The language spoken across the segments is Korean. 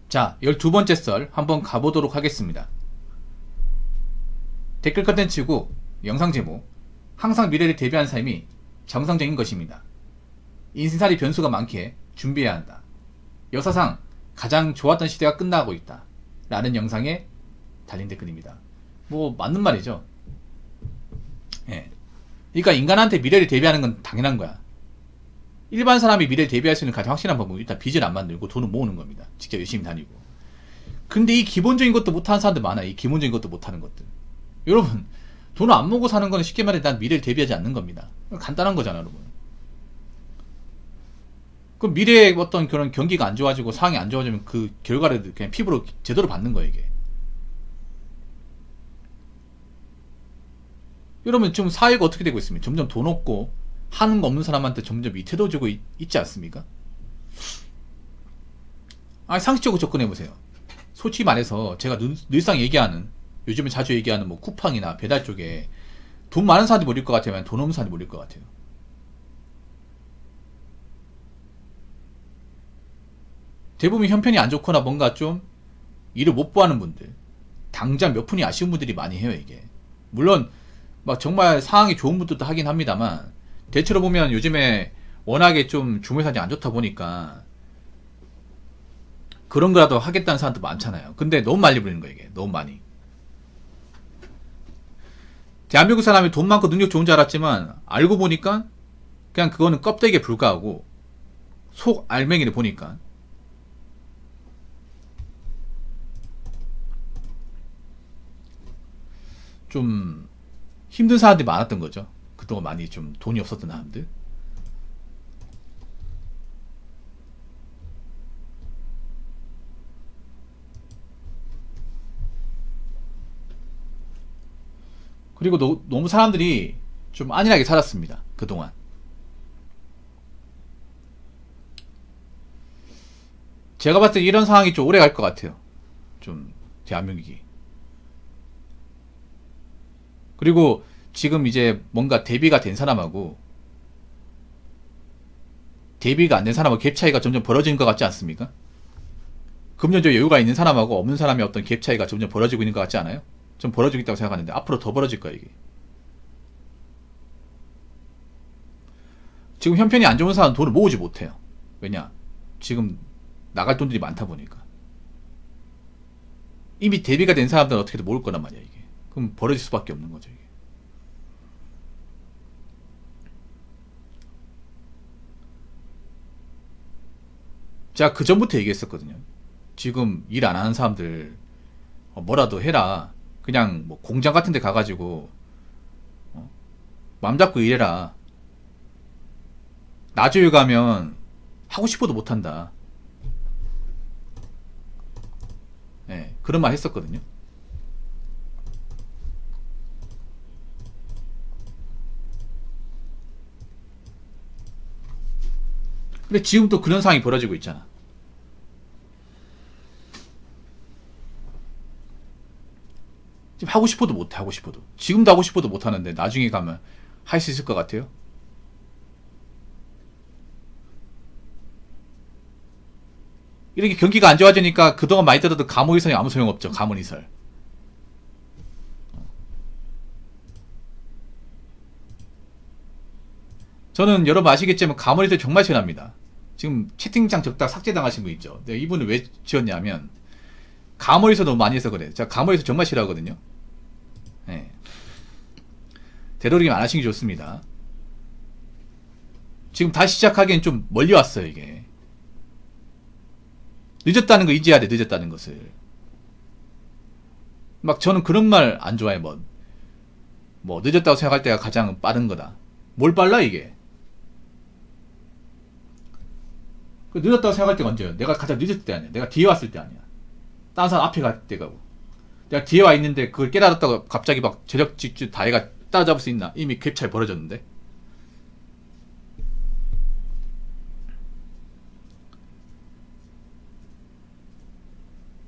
자, 12번째 썰 한번 가보도록 하겠습니다. 댓글 컨텐츠고 영상 제목, 항상 미래를 대비한 삶이 정상적인 것입니다. 인생살이 변수가 많기에 준비해야 한다. 역사상 가장 좋았던 시대가 끝나고 있다 라는 영상에 달린 댓글입니다. 뭐 맞는 말이죠. 예. 그러니까 인간한테 미래를 대비하는 건 당연한 거야. 일반 사람이 미래를 대비할 수 있는 가장 확실한 방법은 일단 빚을 안 만들고 돈을 모으는 겁니다. 직접 열심히 다니고. 근데 이 기본적인 것도 못하는 사람들 많아요. 이 기본적인 것도 못하는 것들. 여러분, 돈을 안 모으고 사는 거는 쉽게 말해 난 미래를 대비하지 않는 겁니다. 간단한 거잖아, 여러분. 그럼 미래에 어떤 그런 경기가 안 좋아지고 상황이 안 좋아지면 그 결과를 그냥 피부로 제대로 받는 거예요, 이게. 여러분, 지금 사회가 어떻게 되고 있습니까? 점점 돈 없고 하는 거 없는 사람한테 점점 위태로워지고 있지 않습니까? 아니, 상식적으로 접근해보세요. 솔직히 말해서 제가 늘상 얘기하는, 요즘에 자주 얘기하는 뭐 쿠팡이나 배달 쪽에 돈 많은 사람이 몰릴 것 같아요? 돈 없는 사람이 몰릴 것 같아요? 대부분 형편이 안 좋거나 뭔가 좀 일을 못 구하는 분들, 당장 몇 푼이 아쉬운 분들이 많이 해요, 이게. 물론 막 정말 상황이 좋은 분들도 하긴 합니다만, 대체로 보면 요즘에 워낙에 좀 주무회사이 안 좋다 보니까 그런 거라도 하겠다는 사람도 많잖아요. 근데 너무 많이 부리는 거예요, 이게. 너무 많이. 대한민국 사람이 돈 많고 능력 좋은 줄 알았지만 알고 보니까 그냥 그거는 껍데기에 불과하고 속 알맹이를 보니까 좀 힘든 사람들이 많았던 거죠. 그동안 많이 좀 돈이 없었던 사람들. 그리고 너무 사람들이 좀 안일하게 살았습니다. 그동안. 제가 봤을 때 이런 상황이 좀 오래 갈 것 같아요. 좀 대한민국이. 그리고 지금 이제 뭔가 대비가 된 사람하고 대비가 안 된 사람하고 갭 차이가 점점 벌어지는 것 같지 않습니까? 금전적 여유가 있는 사람하고 없는 사람의 어떤 갭 차이가 점점 벌어지고 있는 것 같지 않아요? 좀 벌어지고 있다고 생각하는데 앞으로 더 벌어질 거야, 이게. 지금 형편이 안 좋은 사람은 돈을 모으지 못해요. 왜냐? 지금 나갈 돈들이 많다 보니까. 이미 대비가 된 사람들은 어떻게든 모을 거란 말이야, 이게. 그럼 벌어질 수밖에 없는 거죠, 이게. 제가 그 전부터 얘기했었거든요. 지금 일 안 하는 사람들 뭐라도 해라. 그냥 뭐 공장 같은 데 가가지고 맘 잡고 일해라. 나주에 가면 하고 싶어도 못한다. 네, 그런 말 했었거든요. 근데 지금 또 그런 상황이 벌어지고 있잖아. 지금 하고 싶어도 못해. 하고 싶어도. 지금도 하고 싶어도 못하는데 나중에 가면 할 수 있을 것 같아요? 이렇게 경기가 안 좋아지니까 그동안 많이 들어도 가모이설이 아무 소용없죠. 가모이설. 저는 여러분 아시겠지만 가모이설 정말 싫어합니다. 지금 채팅창 적다 삭제당하신 분 있죠. 근데 이분을 왜 지었냐면 가모이설 너무 많이 해서 그래. 제가 가모이설 정말 싫어하거든요. 네. 되도록이면 안 하시는 게 좋습니다. 지금 다시 시작하기엔 좀 멀리 왔어요, 이게. 늦었다는 거 인지해야 돼, 늦었다는 것을. 막 저는 그런 말 안 좋아해. 뭐 늦었다고 생각할 때가 가장 빠른 거다. 뭘 빨라, 이게? 늦었다고 생각할 때가 언제예요? 내가 가장 늦었을 때 아니야. 내가 뒤에 왔을 때 아니야. 다른 사람 앞에 갈 때가고. 내가 뒤에 와 있는데 그걸 깨달았다고 갑자기 막 재력 직주 다해가 따라잡을 수 있나? 이미 갭차이 벌어졌는데.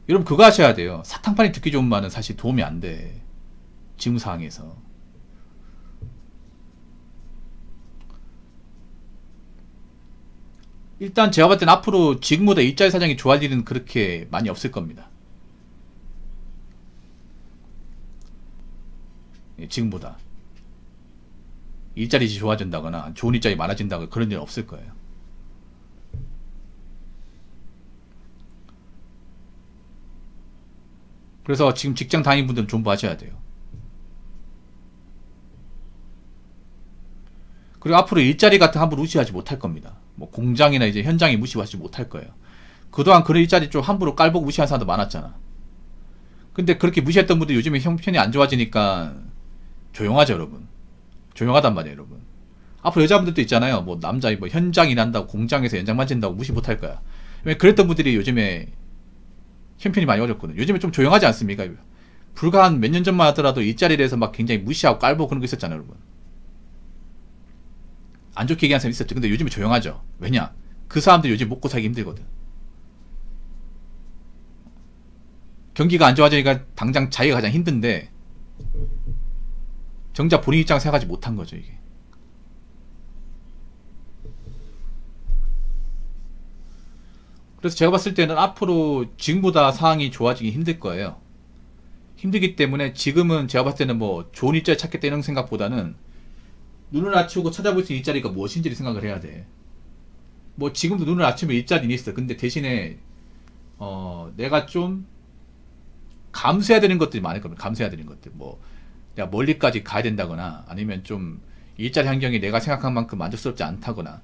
여러분 그거 하셔야 돼요. 사탕판이 듣기 좋은 말은 사실 도움이 안 돼. 지금 상황에서. 일단 제가 봤을 땐 앞으로 지금보다 일자리 사정이 좋아질 일은 그렇게 많이 없을 겁니다. 예, 지금보다 일자리 좋아진다거나 좋은 일자리 많아진다거나 그런 일은 없을 거예요. 그래서 지금 직장 다니는 분들은 존버하셔야 돼요. 그리고 앞으로 일자리 같은 거 함부로 무시하지 못할 겁니다. 뭐 공장이나 이제 현장이 무시하지 못할 거예요. 그동안 그런 일자리 좀 함부로 깔보고 무시하는 사람도 많았잖아. 근데 그렇게 무시했던 분들이 요즘에 형편이 안 좋아지니까 조용하죠, 여러분. 조용하단 말이에요, 여러분. 앞으로 여자분들도 있잖아요. 뭐 남자 뭐 현장 일한다고 공장에서 연장 만진다고 무시 못할 거야. 왜 그랬던 분들이 요즘에 형편이 많이 어렵거든요. 요즘에 좀 조용하지 않습니까? 불과 한 몇 년 전만 하더라도 일자리에 대해서 막 굉장히 무시하고 깔보고 그런 거 있었잖아요, 여러분. 안 좋게 얘기하는 사람 있었죠. 근데 요즘에 조용하죠. 왜냐? 그 사람들이 요즘 먹고 살기 힘들거든. 경기가 안 좋아지니까 당장 자기가 가장 힘든데 정작 본인 입장을 생각하지 못한 거죠, 이게. 그래서 제가 봤을 때는 앞으로 지금보다 상황이 좋아지기 힘들 거예요. 힘들기 때문에 지금은 제가 봤을 때는 뭐 좋은 일자리 찾겠다는 생각보다는 눈을 낮추고 찾아볼 수 있는 일자리가 무엇인지를 생각을 해야 돼. 뭐 지금도 눈을 낮추면 일자리는 있어. 근데 대신에 내가 좀 감수해야 되는 것들이 많을 겁니다. 감수해야 되는 것들. 뭐 내가 멀리까지 가야 된다거나 아니면 좀 일자리 환경이 내가 생각한 만큼 만족스럽지 않다거나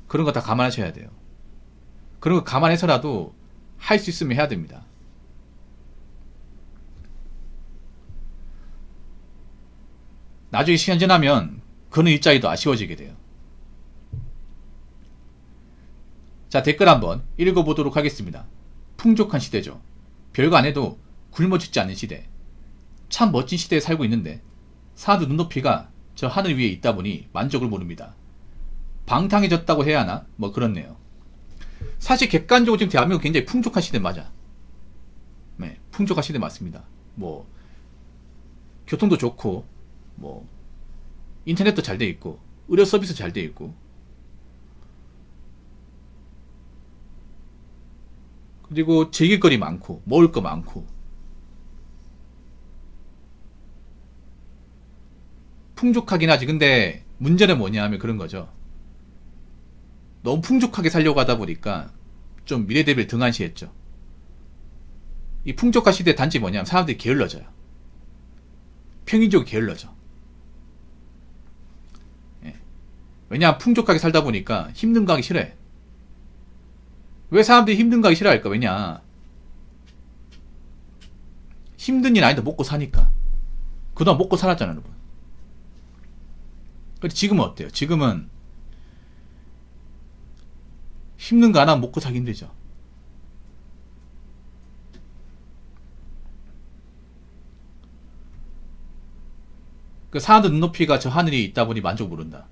그런 거 다 감안하셔야 돼요. 그런 거 감안해서라도 할 수 있으면 해야 됩니다. 나중에 시간 지나면 그런 일자리도 아쉬워지게 돼요. 자, 댓글 한번 읽어보도록 하겠습니다. 풍족한 시대죠. 별거 안 해도 굶어 죽지 않는 시대. 참 멋진 시대에 살고 있는데 사람들 눈높이가 저 하늘 위에 있다 보니 만족을 모릅니다. 방탕해졌다고 해야 하나? 뭐 그렇네요. 사실 객관적으로 지금 대한민국 굉장히 풍족한 시대 맞아. 네, 풍족한 시대 맞습니다. 뭐 교통도 좋고 뭐 인터넷도 잘 돼 있고 의료 서비스 잘 돼 있고 그리고 즐길 거리 많고 먹을 거 많고 풍족하긴 하지. 근데 문제는 뭐냐 하면 그런 거죠. 너무 풍족하게 살려고 하다 보니까 좀 미래 대비를 등한시했죠. 이 풍족한 시대의 단지 뭐냐면 사람들이 게을러져요. 평균적으로 게을러져. 예. 왜냐 풍족하게 살다 보니까 힘든 거 하기 싫어해. 왜 사람들이 힘든 거 하기 싫어할까? 왜냐 힘든 일 아닌데 먹고 사니까. 그동안 먹고 살았잖아요, 여러분. 근데 지금은 어때요? 지금은 힘든 거 하나 먹고 살기 힘들죠. 그 사람들 눈높이가 저 하늘이 있다 보니 만족 모른다.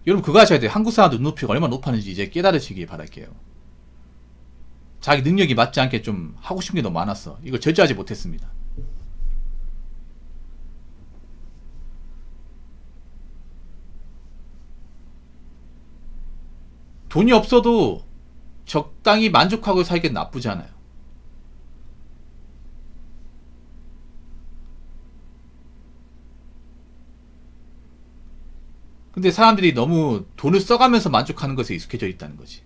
여러분 그거 하셔야 돼요. 한국 사람들 눈높이가 얼마나 높았는지 이제 깨달으시기 바랄게요. 자기 능력이 맞지 않게 좀 하고 싶은 게 너무 많았어. 이걸 절제하지 못했습니다. 돈이 없어도 적당히 만족하고 살기엔 나쁘지 않아요. 근데 사람들이 너무 돈을 써가면서 만족하는 것에 익숙해져 있다는 거지.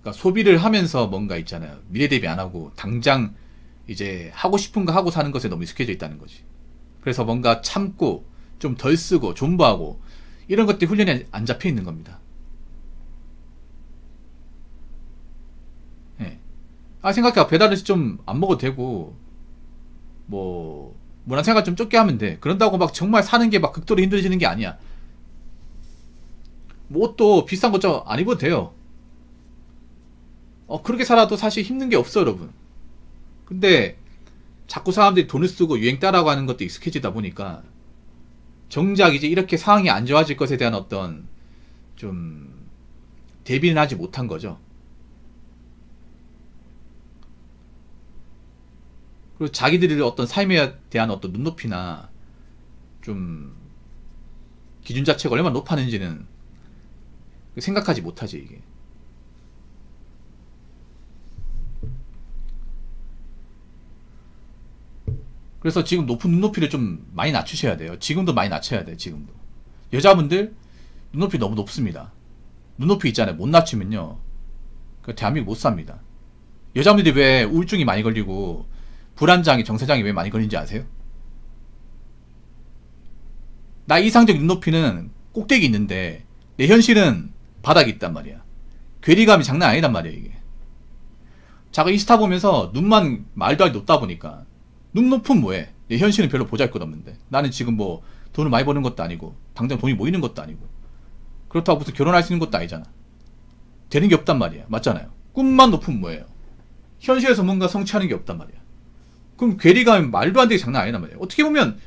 그러니까 소비를 하면서 뭔가 있잖아요. 미래 대비 안 하고 당장 이제 하고 싶은 거 하고 사는 것에 너무 익숙해져 있다는 거지. 그래서 뭔가 참고 좀 덜 쓰고 존버하고 이런 것들이 훈련이 안 잡혀 있는 겁니다. 예. 아 생각해 배달 음식 좀 안 먹어도 되고 뭐 문화 생활 좀 적게 하면 돼. 그런다고 막 정말 사는 게 막 극도로 힘들어지는 게 아니야. 뭐 옷도 비싼 거 좀 안 입어도 돼요. 그렇게 살아도 사실 힘든 게 없어, 여러분. 근데 자꾸 사람들이 돈을 쓰고 유행 따라고 하는 것도 익숙해지다 보니까 정작 이제 이렇게 상황이 안 좋아질 것에 대한 어떤 좀 대비는 하지 못한 거죠. 그리고 자기들의 어떤 삶에 대한 어떤 눈높이나 좀 기준 자체가 얼마나 높았는지는 생각하지 못하지 이게. 그래서 지금 높은 눈높이를 좀 많이 낮추셔야 돼요. 지금도 많이 낮춰야 돼요. 지금도. 여자분들 눈높이 너무 높습니다. 눈높이 있잖아요. 못 낮추면요, 그 대한민국 못 삽니다. 여자분들이 왜 우울증이 많이 걸리고 불안장애, 정세장애 왜 많이 걸리는지 아세요? 나 이상적 눈높이는 꼭대기 있는데 내 현실은 바닥이 있단 말이야. 괴리감이 장난 아니단 말이야 이게. 자가 인스타 보면서 눈만 말도 안 높다 보니까 눈 높은 뭐해? 내 현실은 별로 보잘것없는데 나는 지금 뭐 돈을 많이 버는 것도 아니고 당장 돈이 모이는 것도 아니고 그렇다고 무슨 결혼할 수 있는 것도 아니잖아. 되는 게 없단 말이야. 맞잖아요. 꿈만 높으면 뭐예요? 현실에서 뭔가 성취하는 게 없단 말이야. 그럼 괴리감이 말도 안 되게 장난 아니란 말이야. 어떻게 보면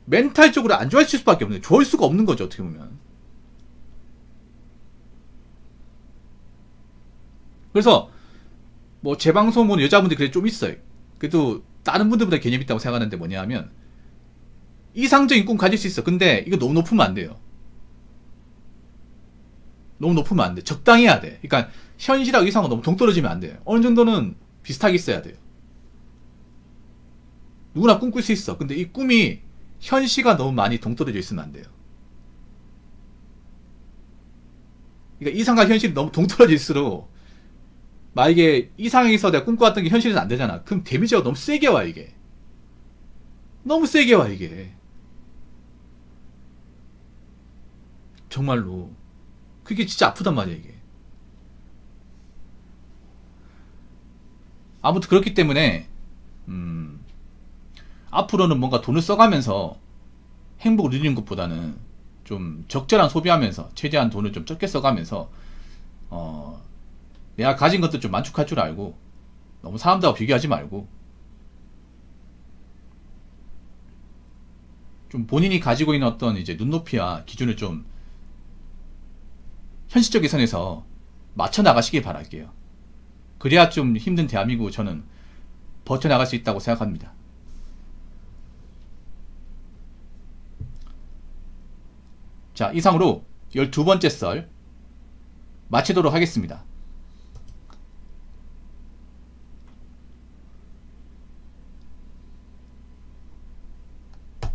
멘탈적으로 안 좋아질 수밖에 없는, 좋을 수가 없는 거죠 어떻게 보면. 그래서 뭐 제 방송은 여자분들이 그래 좀 있어요. 그래도 다른 분들보다 개념 있다고 생각하는데 뭐냐 하면, 이상적인 꿈 가질 수 있어. 근데 이거 너무 높으면 안 돼요. 너무 높으면 안 돼. 적당히 해야 돼. 그러니까 현실하고 이상하고 너무 동떨어지면 안 돼요. 어느 정도는 비슷하게 있어야 돼요. 누구나 꿈꿀 수 있어. 근데 이 꿈이 현실과 너무 많이 동떨어져 있으면 안 돼요. 그러니까 이상과 현실이 너무 동떨어질수록, 만약에 이상에서 내가 꿈꿔왔던 게 현실에서 안 되잖아. 그럼 데미지가 너무 세게 와 이게. 너무 세게 와 이게. 정말로. 그게 진짜 아프단 말이야 이게. 아무튼 그렇기 때문에 앞으로는 뭔가 돈을 써가면서 행복을 누리는 것보다는 좀 적절한 소비하면서 최대한 돈을 좀 적게 써가면서 내가 가진 것도 좀 만족할 줄 알고, 너무 사람들하고 비교하지 말고 좀 본인이 가지고 있는 어떤 이제 눈높이와 기준을 좀 현실적인 선에서 맞춰 나가시길 바랄게요. 그래야 좀 힘든 대한민국 저는 버텨나갈 수 있다고 생각합니다. 자, 이상으로 12번째 썰 마치도록 하겠습니다.